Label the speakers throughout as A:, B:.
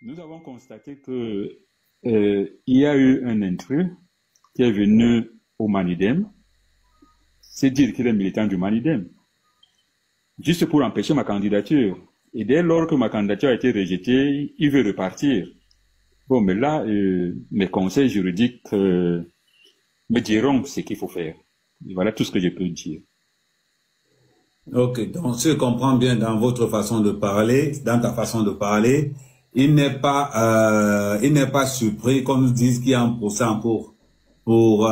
A: Nous avons constaté que il y a eu un intrus qui est venu au Manidem, c'est dire qu'il est militant du Manidem, juste pour empêcher ma candidature. Et dès lors que ma candidature a été rejetée, il veut repartir. Bon, mais là, mes conseils juridiques me diront ce qu'il faut faire. Et voilà tout ce que je peux dire.
B: Ok, donc si je comprends bien dans votre façon de parler, dans ta façon de parler, il n'est pas surpris, comme nous disent qu'il y a un procès en cours pour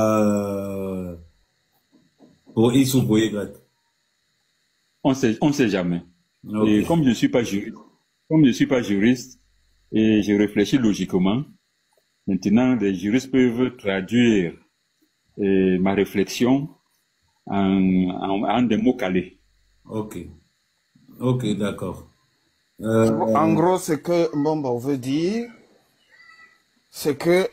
B: X ou pour Y.
A: On ne sait jamais.
B: Okay.
A: Et comme je ne suis pas juriste, et je réfléchis logiquement, maintenant les juristes peuvent traduire ma réflexion en des mots calés.
B: Ok. Ok, d'accord.
C: En gros, ce que Mbombo veut dire, c'est que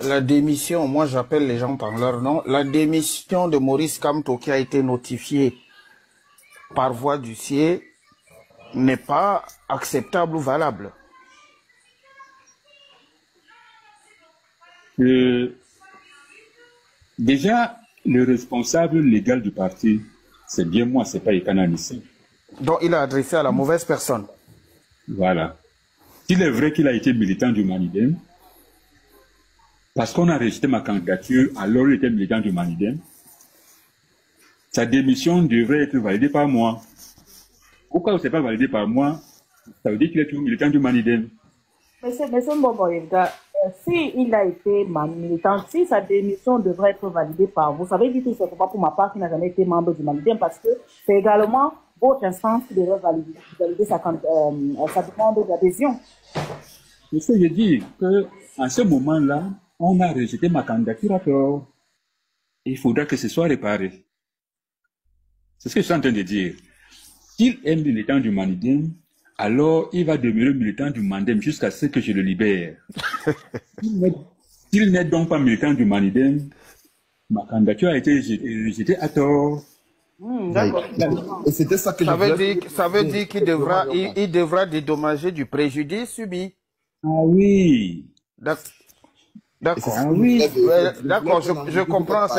C: la démission, moi j'appelle les gens par leur nom, la démission de Maurice Kamto qui a été notifiée par voie d'huissier n'est pas acceptable ou valable.
A: Déjà, le responsable légal du parti, c'est bien moi, c'est pas Ekana Nissé.
C: Donc il a adressé à la mauvaise personne.
A: Voilà. S'il est vrai qu'il a été militant du Manidem, parce qu'on a rejeté ma candidature, alors il était militant du Manidem, sa démission devrait être validée par moi. Pourquoi ce n'est pas validé par moi? Ça veut dire qu'il est toujours militant du Manidem.
D: Monsieur Mbombo, si il a été militant, si sa démission devrait être validée par vous, ça veut dire que ce n'est pas pour ma part qu'il n'a jamais été membre du Manidem, parce que c'est également votre instance qui devrait valider sa demande d'adhésion.
A: C'est ce que je dis, qu'en ce moment-là, on a rejeté ma candidature à tort. Il faudra que ce soit réparé. C'est ce que je suis en train de dire. S'il est militant du Manidem, alors il va demeurer militant du Mandem jusqu'à ce que je le libère. S'il n'est donc pas militant du Manidem, ma candidature a été rejetée à tort.
D: D'accord.
E: Et c'était ça que
C: ça veut dire qu'il devra dédommager du préjudice subi.
A: Ah oui.
C: D'accord.
A: Ah oui.
C: D'accord, je comprends.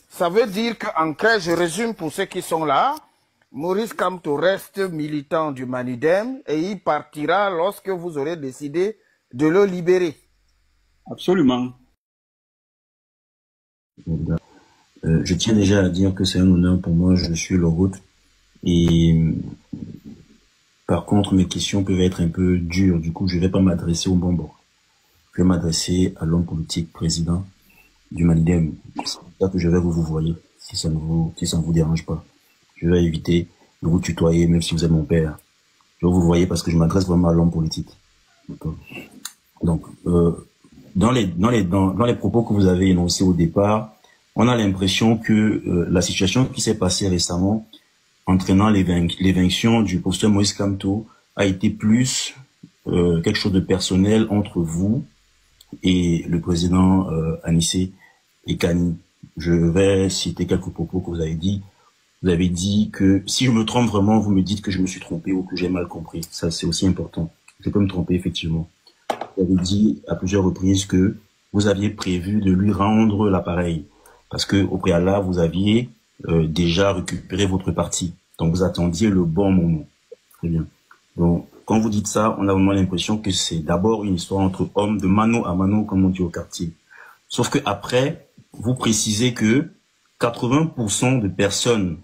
C: Ça veut dire qu'en clair, je résume pour ceux qui sont là, Maurice Kamto reste militant du Manidem et il partira lorsque vous aurez décidé de le libérer.
A: Absolument.
F: Je tiens déjà à dire que c'est un honneur pour moi, je suis le route. Et par contre, mes questions peuvent être un peu dures. Du coup, je ne vais pas m'adresser au bonbon. Je vais m'adresser à l'homme politique président du Manidem. C'est ça que je vais vous voyer, si ça ne vous dérange pas. Je vais éviter de vous tutoyer, même si vous êtes mon père. Je vais vous voyer parce que je m'adresse vraiment à l'homme politique. Donc, dans les propos que vous avez énoncés au départ, on a l'impression que la situation qui s'est passée récemment, entraînant l'éviction du professeur Moïse Kamto, a été plus quelque chose de personnel entre vous et le président Anissé Ekani. Je vais citer quelques propos que vous avez dit. Vous avez dit que si je me trompe vraiment, vous me dites que je me suis trompé ou que j'ai mal compris. Ça, c'est aussi important. Je peux me tromper, effectivement. Vous avez dit à plusieurs reprises que vous aviez prévu de lui rendre l'appareil. Parce que au préalable, vous aviez déjà récupéré votre parti. Donc, vous attendiez le bon moment. Très bien. Donc, quand vous dites ça, on a vraiment l'impression que c'est d'abord une histoire entre hommes, de mano à mano, comme on dit au quartier. Sauf que après, vous précisez que 80% de personnes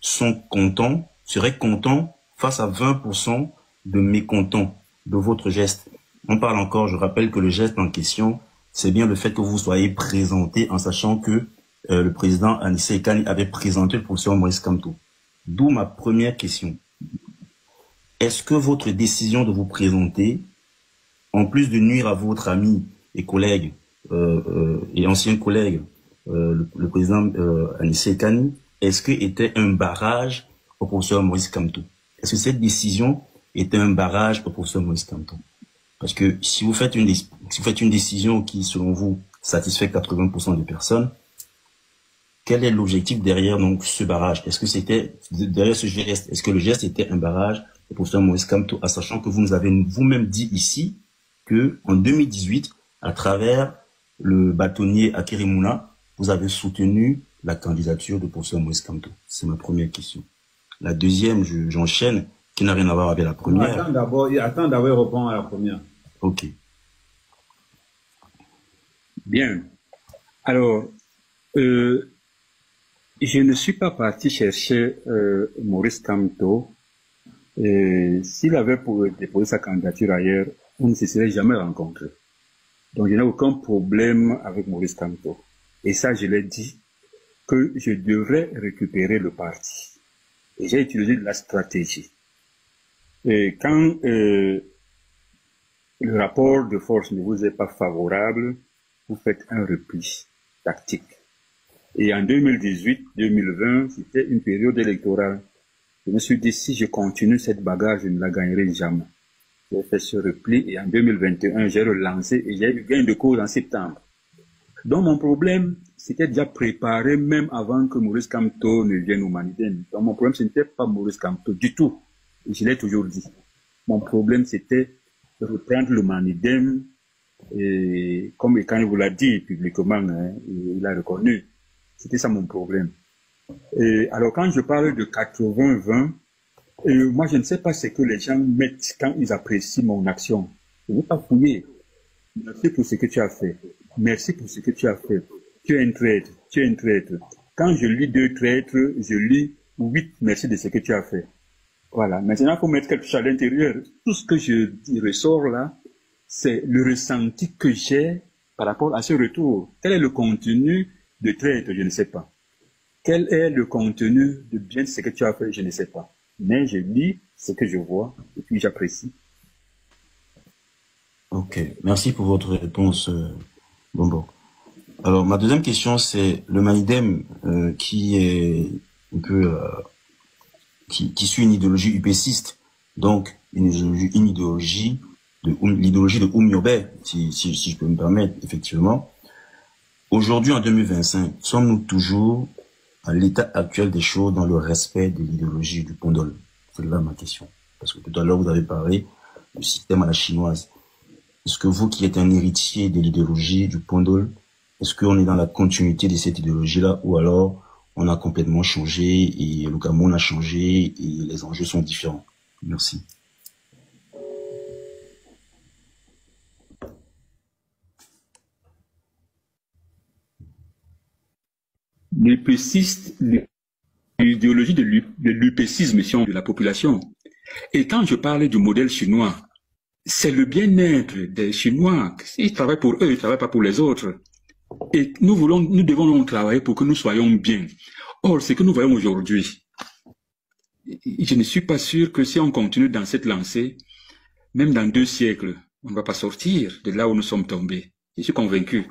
F: seraient contents face à 20% de mécontents de votre geste. On parle encore, je rappelle que le geste en question, c'est bien le fait que vous soyez présenté en sachant que le président Anissé Ekani avait présenté le professeur Moïse Kamto. D'où ma première question. Est-ce que votre décision de vous présenter, en plus de nuire à votre ami et collègue et ancien collègue, le président Anissé Ekani, est-ce que était un barrage au professeur Moïse Kamto? Est-ce que cette décision était un barrage au professeur Moïse Kamto? Parce que si vous faites une décision qui, selon vous, satisfait 80% des personnes, quel est l'objectif derrière donc ce barrage? Est-ce que c'était derrière ce geste? Est-ce que le geste était un barrage au professeur Moïse Kamto, en sachant que vous nous avez vous-même dit ici que en 2018, à travers le bâtonnier Akerimuna, vous avez soutenu la candidature de professeur Maurice Kamto. C'est ma première question. La deuxième, j'enchaîne, qui n'a rien à voir avec la première.
B: Attends d'abord, répondre à la première.
F: Ok.
A: Bien. Alors, je ne suis pas parti chercher Maurice Kamto. S'il avait déposé sa candidature ailleurs, on ne se serait jamais rencontrés. Donc, je n'ai aucun problème avec Maurice Kamto. Et ça, je l'ai dit, que je devrais récupérer le parti. Et j'ai utilisé de la stratégie. Et quand le rapport de force ne vous est pas favorable, vous faites un repli tactique. Et en 2018-2020, c'était une période électorale. Je me suis dit, si je continue cette bagarre, je ne la gagnerai jamais. J'ai fait ce repli et en 2021, j'ai relancé et j'ai eu gain de cause en septembre. Donc mon problème, c'était déjà préparé même avant que Maurice Kamto ne vienne au Manidem. Donc mon problème, ce n'était pas Maurice Kamto du tout. Et je l'ai toujours dit. Mon problème, c'était de reprendre le Manidem. Et comme quand il vous l'a dit publiquement, hein, il a reconnu. C'était ça mon problème. Et alors quand je parle de 80-20, moi je ne sais pas ce que les gens mettent quand ils apprécient mon action. Je ne veux pas fouiller. Merci pour ce que tu as fait. Merci pour ce que tu as fait. Tu es un traître. Tu es un traître. Quand je lis 2 traîtres, je lis 8 merci de ce que tu as fait. Voilà. Maintenant, il faut mettre quelque chose à l'intérieur. Tout ce que je ressors là, c'est le ressenti que j'ai par rapport à ce retour. Quel est le contenu de traître? Je ne sais pas. Quel est le contenu de bien ce que tu as fait? Je ne sais pas. Mais je lis ce que je vois et puis j'apprécie.
F: Ok. Merci pour votre réponse, Bombo. Alors, ma deuxième question, c'est le Manidem qui est un peu... qui suit une idéologie upéciste, donc une idéologie l'idéologie de Oumiobe, si je peux me permettre, effectivement. Aujourd'hui, en 2025, sommes-nous toujours à l'état actuel des choses dans le respect de l'idéologie du Pondol? C'est là ma question. Parce que tout à l'heure, vous avez parlé du système à la chinoise. Est-ce que vous, qui êtes un héritier de l'idéologie du Pondol, est-ce qu'on est dans la continuité de cette idéologie-là, ou alors on a complètement changé et le Cameroun a changé et les enjeux sont différents? Merci.
A: L'idéologie de l'upécisme de la population. Et quand je parlais du modèle chinois, c'est le bien-être des Chinois. Ils travaillent pour eux, ils ne travaillent pas pour les autres. Et nous devons travailler pour que nous soyons bien. Or, ce que nous voyons aujourd'hui, je ne suis pas sûr que si on continue dans cette lancée, même dans 2 siècles, on ne va pas sortir de là où nous sommes tombés. Je suis convaincu.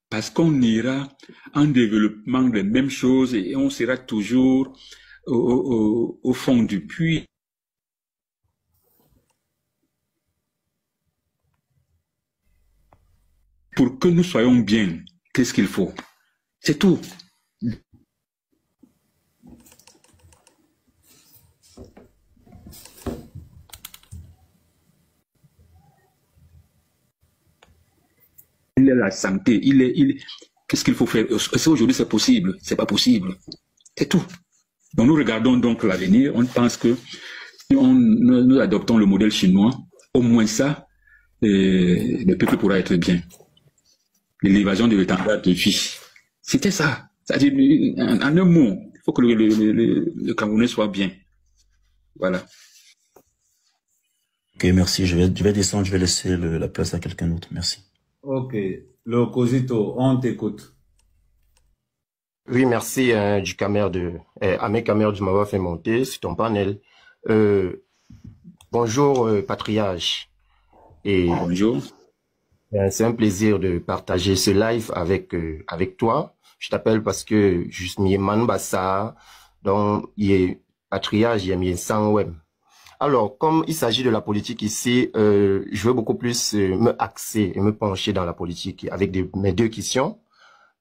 A: Parce qu'on ira en développement des mêmes choses et on sera toujours au fond du puits. Pour que nous soyons bien, qu'est-ce qu'il faut? C'est tout. Il est la santé, qu'est-ce qu'il faut faire? Est-ce qu'aujourd'hui c'est possible? C'est pas possible. C'est tout. Donc nous regardons donc l'avenir, on pense que si nous adoptons le modèle chinois, au moins ça, le peuple pourra être bien. L'évasion de l'étendard de vie. C'était ça. C'est-à-dire, en un mot, il faut que le Camerounais soit bien. Voilà.
F: Ok, merci. Je vais descendre, je vais laisser la place à quelqu'un d'autre. Merci.
B: Ok. Le Cosito, on t'écoute.
E: Oui, merci du Camer Ahmed Camer de m'avoir fait monter sur ton panel. Bonjour Patriage. Et
A: bonjour.
E: C'est un plaisir de partager ce live avec toi. Je t'appelle parce que je suis Manbassa, donc il est Patriage, il est sans web. Alors, comme il s'agit de la politique ici, je veux beaucoup plus me axer et me pencher dans la politique avec mes 2 questions.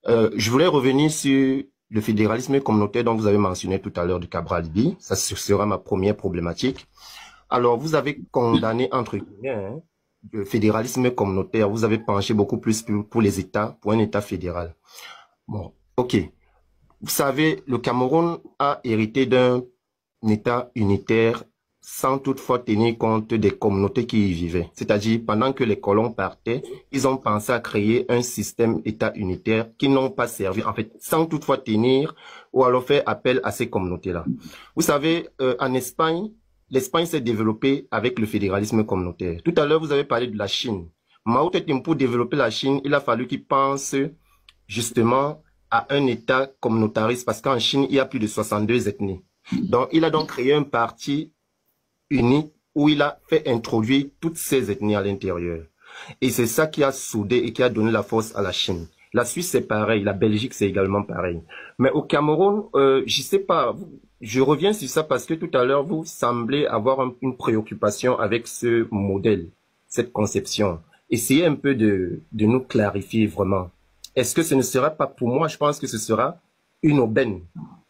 E: Je voulais revenir sur le fédéralisme communautaire dont vous avez mentionné tout à l'heure de Cabral-Bi. Ça sera ma première problématique. Alors, vous avez condamné, entre guillemets, fédéralisme communautaire, vous avez penché beaucoup plus pour les États, pour un État fédéral. Bon, ok. Vous savez, le Cameroun a hérité d'un État unitaire sans toutefois tenir compte des communautés qui y vivaient. C'est-à-dire, pendant que les colons partaient, ils ont pensé à créer un système État unitaire qui n'ont pas servi, en fait, sans toutefois tenir ou alors faire appel à ces communautés-là. Vous savez, en Espagne, l'Espagne s'est développée avec le fédéralisme communautaire. Tout à l'heure, vous avez parlé de la Chine. Mao Tse-tung, pour développer la Chine, il a fallu qu'il pense justement à un État communautariste parce qu'en Chine, il y a plus de 62 ethnies. Donc, il a donc créé un parti unique où il a fait introduire toutes ces ethnies à l'intérieur. Et c'est ça qui a soudé et qui a donné la force à la Chine. La Suisse, c'est pareil. La Belgique, c'est également pareil. Mais au Cameroun, je sais pas, je reviens sur ça parce que tout à l'heure, vous semblez avoir une préoccupation avec ce modèle, cette conception. Essayez un peu de nous clarifier vraiment. Est-ce que ce ne sera pas, pour moi, je pense que ce sera une aubaine,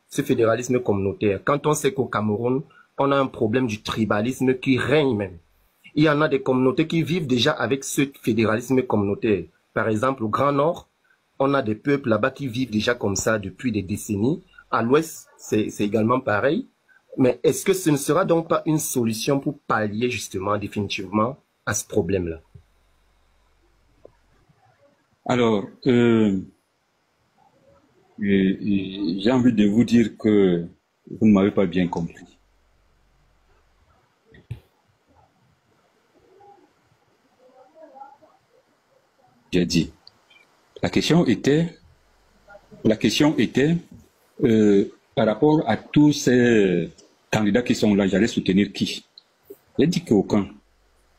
E: ce fédéralisme communautaire. Quand on sait qu'au Cameroun, on a un problème du tribalisme qui règne même. Il y en a des communautés qui vivent déjà avec ce fédéralisme communautaire. Par exemple, au Grand Nord, on a des peuples là-bas qui vivent déjà comme ça depuis des décennies. À l'Ouest, c'est également pareil. Mais est-ce que ce ne sera donc pas une solution pour pallier justement, définitivement, à ce problème-là?
A: Alors, j'ai envie de vous dire que vous ne m'avez pas bien compris. J'ai dit, la question était par rapport à tous ces candidats qui sont là, j'allais soutenir qui? J'ai dit qu'aucun.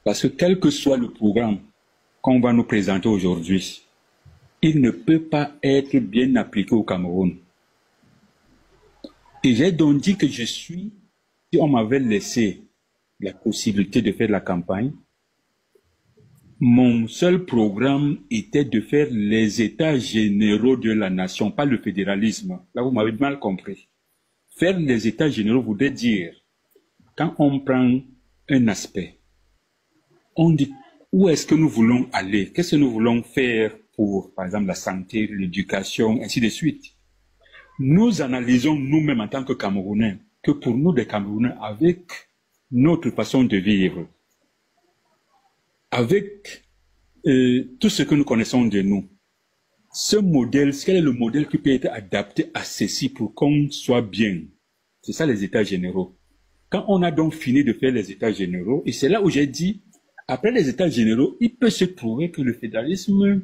A: Parce que quel que soit le programme qu'on va nous présenter aujourd'hui, il ne peut pas être bien appliqué au Cameroun. Et j'ai donc dit que si on m'avait laissé la possibilité de faire la campagne, mon seul programme était de faire les états généraux de la nation, pas le fédéralisme. Là, vous m'avez mal compris. Faire les états généraux voudrait dire, quand on prend un aspect, on dit où est-ce que nous voulons aller, qu'est-ce que nous voulons faire pour, par exemple, la santé, l'éducation, ainsi de suite. Nous analysons nous-mêmes en tant que Camerounais, que pour nous, des Camerounais, avec notre façon de vivre, avec tout ce que nous connaissons de nous, ce modèle, quel est le modèle qui peut être adapté à ceci pour qu'on soit bien? C'est ça les états généraux. Quand on a donc fini de faire les états généraux, et c'est là où j'ai dit, après les états généraux, il peut se trouver que le fédéralisme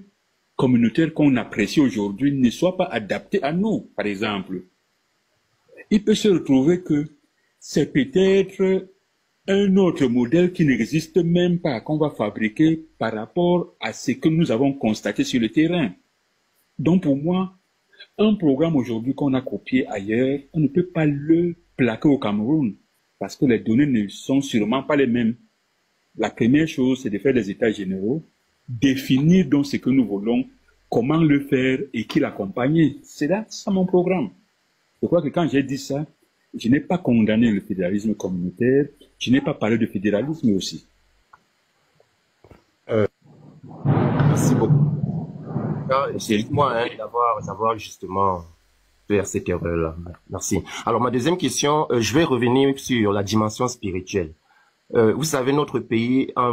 A: communautaire qu'on apprécie aujourd'hui ne soit pas adapté à nous, par exemple. Il peut se retrouver que c'est peut-être un autre modèle qui n'existe même pas, qu'on va fabriquer par rapport à ce que nous avons constaté sur le terrain. Donc pour moi, un programme aujourd'hui qu'on a copié ailleurs, on ne peut pas le plaquer au Cameroun, parce que les données ne sont sûrement pas les mêmes. La première chose, c'est de faire des états généraux, définir donc ce que nous voulons, comment le faire et qui l'accompagner. C'est là, ça mon programme. Je crois que quand j'ai dit ça, je n'ai pas condamné le fédéralisme communautaire, je n'ai pas parlé de fédéralisme aussi.
E: Merci beaucoup. Excuse-moi d'avoir justement fait cette erreur-là. Merci. Alors, ma deuxième question, je vais revenir sur la dimension spirituelle. Vous savez, notre pays a un